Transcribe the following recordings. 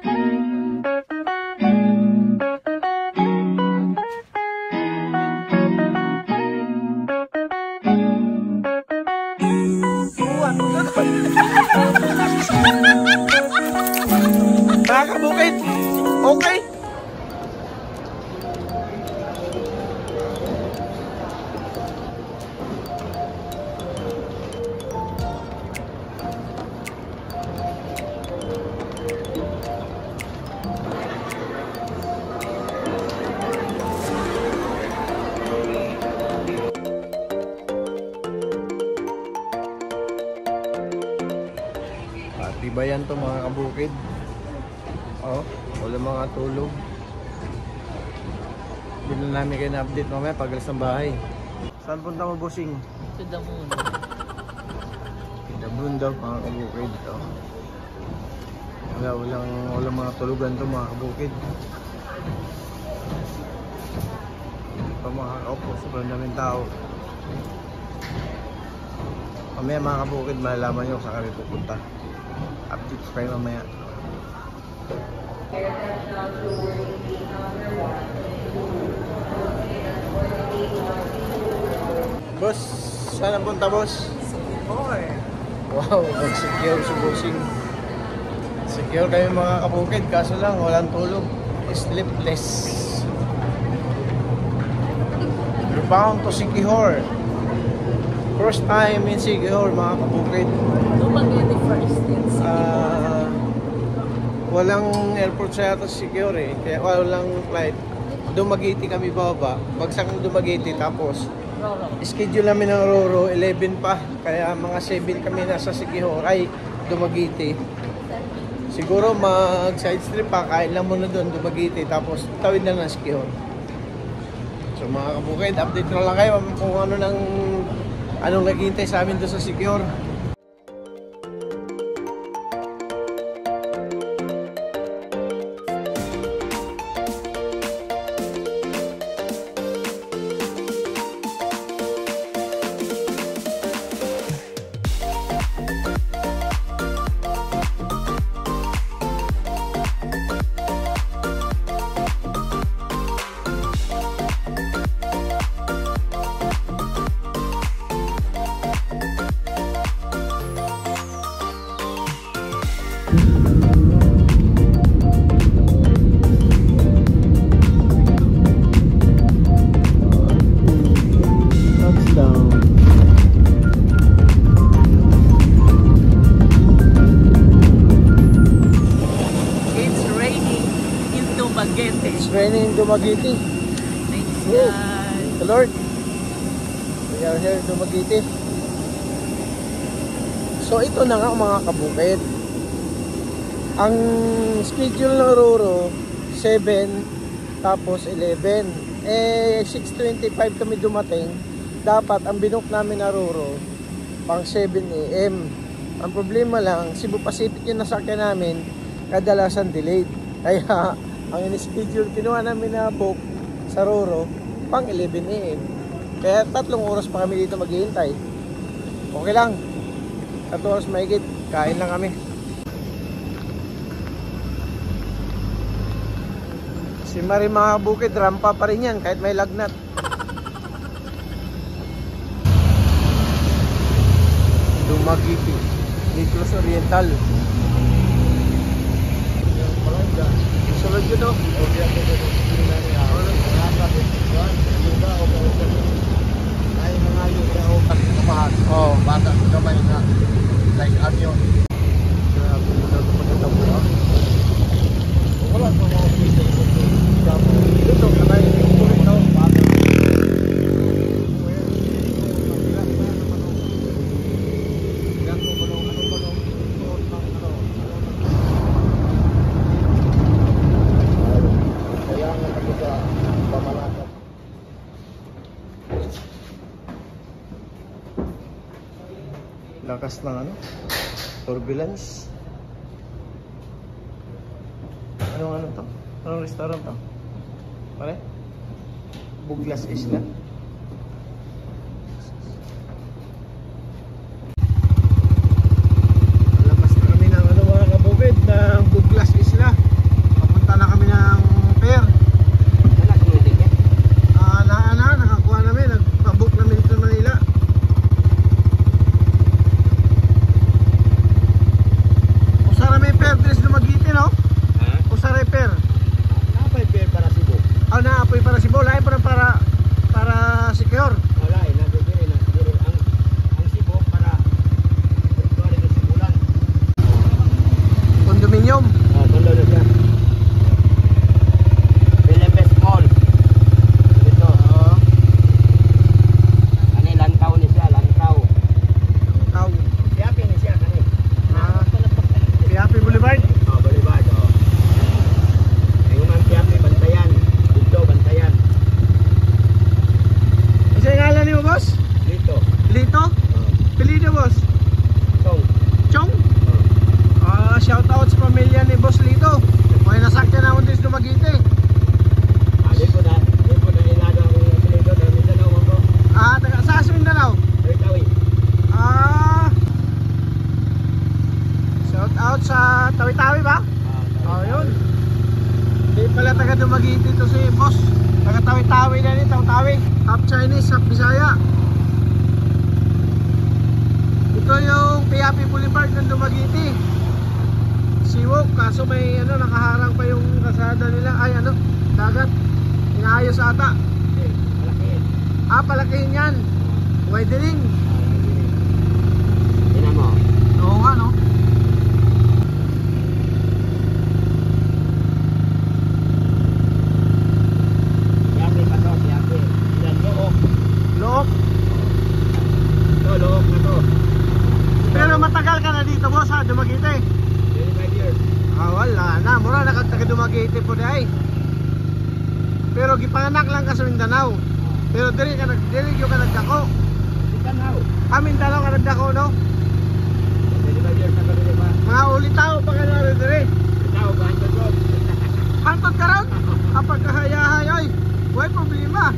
Mga kabukid, okay. Patibayan to mga kabukid. Oh, wala mga tulog. Hindi na namin kayo na-update mamaya pag alas ng bahay. Saan punta mo, bossing? To the moon. To the moon daw mga kabukid. Oh. Walang mga tulugan to mga kabukid. Hindi pa makakaupo, sobrang daming tao. Mamaya mga kabukid, malalaman nyo kung saan kami pupunta. Update kayo mamaya. Boss, saan ang punta, boss? Secure. Wow, nag-secure si bossing. Secure kami mga kabukid, kaso lang walang tulog. Sleepless. We're bound to Siquijor. First time in Siquijor mga kabukid. Dumaguete first in Siquijor. Walang airport sa yata sa Siquijor eh, kaya walang flight. Dumaguete kami baba, bagsak ng Dumaguete, tapos Roro. schedule namin ng Roro 11 pa, kaya mga 7 kami nasa Siquijor, ay Dumaguete. Siguro mag side strip pa, kain lang muna doon Dumaguete, tapos tawid na ng Siquijor. So mga kabukid, update na lang kayo kung anong naghihintay sa amin doon sa Siquijor. It's raining in Dumaguete. Thanks God. The Lord. We are here in Dumaguete. So ito na nga mga kabukid. Ang schedule ng Roro 7 tapos 11. 6:25 kami dumating. Dapat ang binook namin na Roro pang 7 AM. Ang problema lang, Cebu Pacific yung nasakyan namin, kadalasan delayed. Kaya ang in-schedule, kinuha namin na book sa Roro pang 11 AM. Kaya 3 oras pa kami dito maghihintay. Okay lang. 3 oras mahigit. Kain lang kami. Si Marie mga bukid, rampa pa rin yan kahit may lagnat. Dumaguete, Negros Oriental. Sunod yun o. Ay mga yun na o kapahag. Oo. Bata gamay na like anyo. Grabe mo na ito magandang mo. Wala sa mga official. Dito, kanay yung kulit na bata. Lakas ng turbulence. Anong to? Anong restaurant to? Pare? Buglas Isla. Lakas na kami ng mga kabukid ng Buglas Isla. taga Dumaguete ito si boss. Taga Tawi-Tawi na rin, Tawi-Tawi. Half Chinese, half Bisaya. Ito yung Piapi Boulevard ng Dumaguete. Siwok, kaso may ano, nakaharang pa yung kasada nila. Ay ano, dagat. Inaayos ata. Palakihin yan. Widening. Tingnan mo. Oo nga no. Piapi pa to, piapi. Yan, look. Look. Ito, look na to. Pero matagal ka na dito boss ha, Dumaguete. 25 years. Wala na, mura nakataga Dumaguete po dahil. Pero gipanganak lang ka sa Mindanao. Pero dili yung ka nagdako. Mindanao. Mindanao ka nagdako no? 25 years na ka rin ba? Mga ulitaw pa ka na rin diri. Mindanao, Banton Road. Hantod ka ron? Kapag kahayahay ay, huwag problema.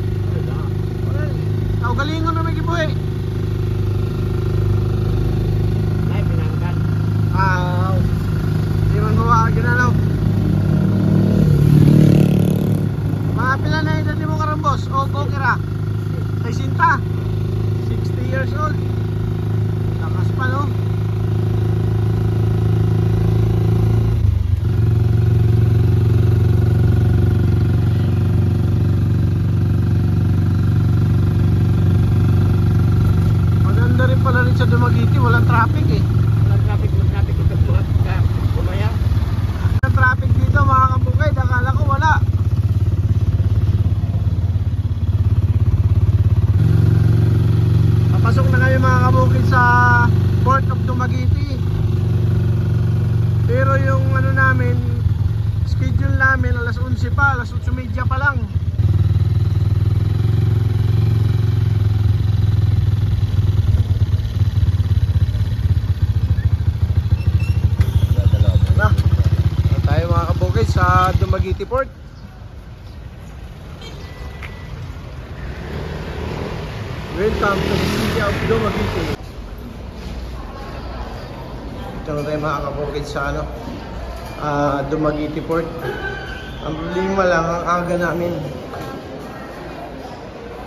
Galingon na may gibuhi. Ay, pinangkan. Di man mo ginalaw. Mga pila na edad mo karambos o kira 60 years old. Lakas pa no. Maganda rin pala rin sa Dumaguete, walang traffic eh. Walang traffic ito buhat ka. Umaya. Walang traffic dito mga kabukid, akala ko wala. Pasok na kayo mga kabukid sa Port of Dumaguete. Pero yung ano namin, schedule namin alas 11 pa, alas 8:30 pa lang. Na tayo mga kabukid sa Dumaguete Port. Welcome to the city of Dumaguete. Ito na tayo mga kabukid sa ano, Dumaguete Port. Ang problema lang, ang aga namin.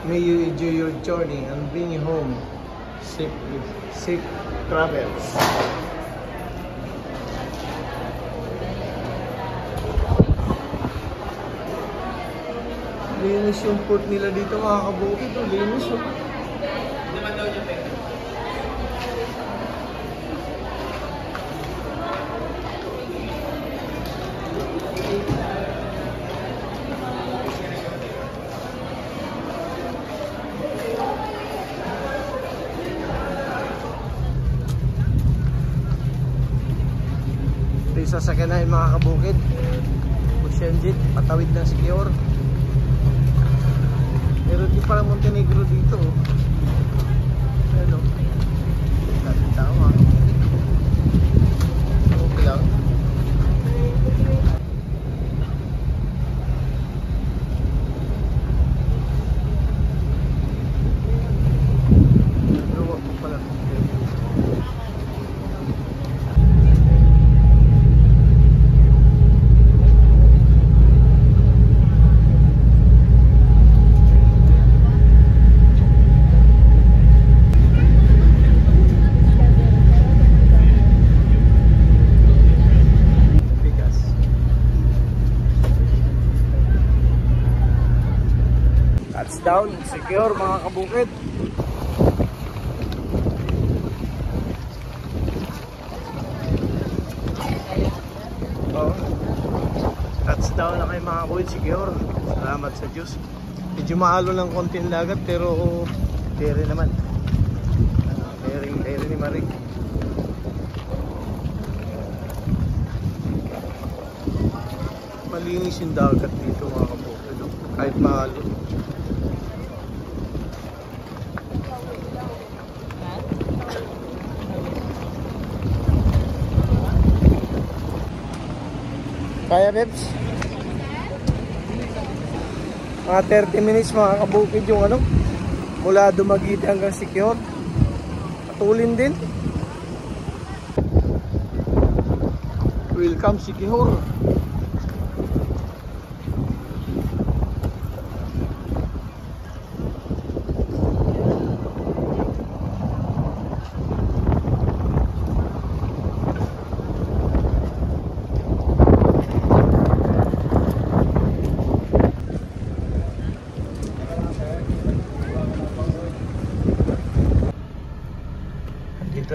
May you enjoy your journey and bring you home safely. Safe travels. Linis yung port nila dito mga kabukid. Linis oh. Ito yung sasakyan na yung mga kabukid. Ocean Jet, patawid ng Siquijor. Pero di pala Montenegro dito. Ano? Dati tao ah. Okay lang. Luwa ko pala. Touchdown, secure mga kabukid. Oh. Touchdown na kayo mga kabukid, secure. Salamat sa Diyos. Medyo maalo lang konti ang lagat pero dere naman. Dere ni Marik. Malinis yung dagat dito mga kabukid. Kahit maalo. Kaya Bebs? Mga 30 minutes mga kabukid yung ano, mula Dumaguete hanggang Siquijor. Patulin din. Welcome Siquijor.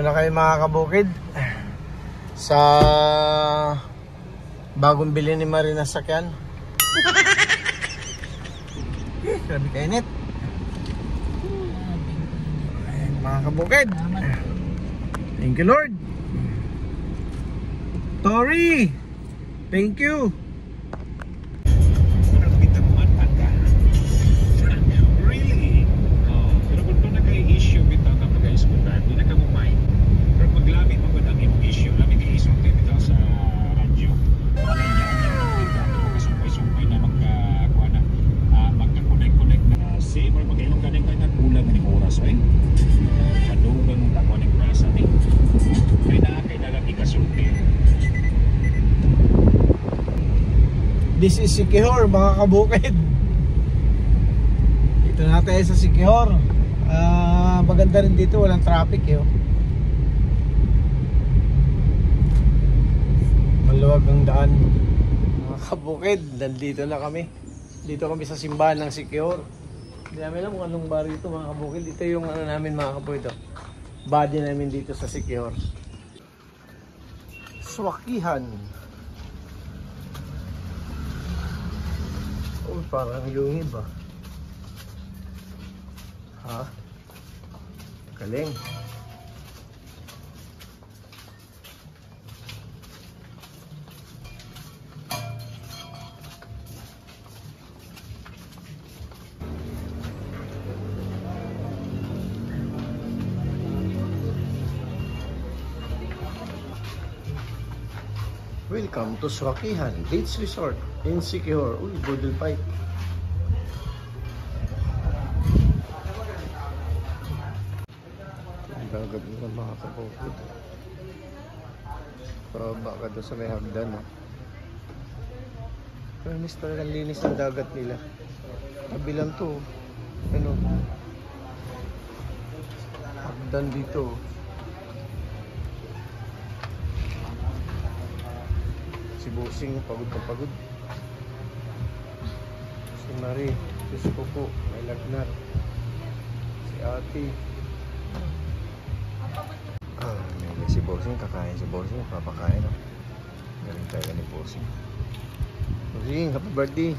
na kayo mga kabukid sa bagong bili ni Marina sakyan. Grabe kainit. Ayan, mga kabukid. Thank you Lord. Tori, thank you. Really? Pero kung doon na kayo issue bitaw na mag-eskutan, di na ka mo mind. Pero maglamit mo ba ang imong issue? Lamit yung issue tayo bitaw sa radyo. Wala niya magkasumpay-sumpay na magka-connect na. Same or mag-ilong kaneng kanya kulang ng oras, right? Kadugang ng takwa ng presa ni. Kaya na kay dalang ikasulti. This is Siquijor mga kabukid. Dito na tayo sa Siquijor. Maganda rin dito, walang traffic eh. Maluwag ang daan. Mga kabukid, nandito na kami. Dito kami sa simbahan ng Siquijor. Hindi namin alam kung anong bar ito mga kabukid. Ito yung ano namin mga kabukid. Body namin dito sa Siquijor. Swakihan. Oh, parang lungib ah. Ha? Galing. Welcome to Swakihan Beach Resort in Siquijor. Uy, Budol Pipe. Ang dagat nila mga kabukid. Baka doon sa may hagdan. Pero miss talagang linis ang dagat nila. Kabilang to. Ano? Hagdan dito. Si Busing pagod na pagod. Si Marie, si Kuko, may lagnat. Si Ate. May si Busing, kakain si Busing, papakain. Galing tayo ni Busing. Busing, happy birthday.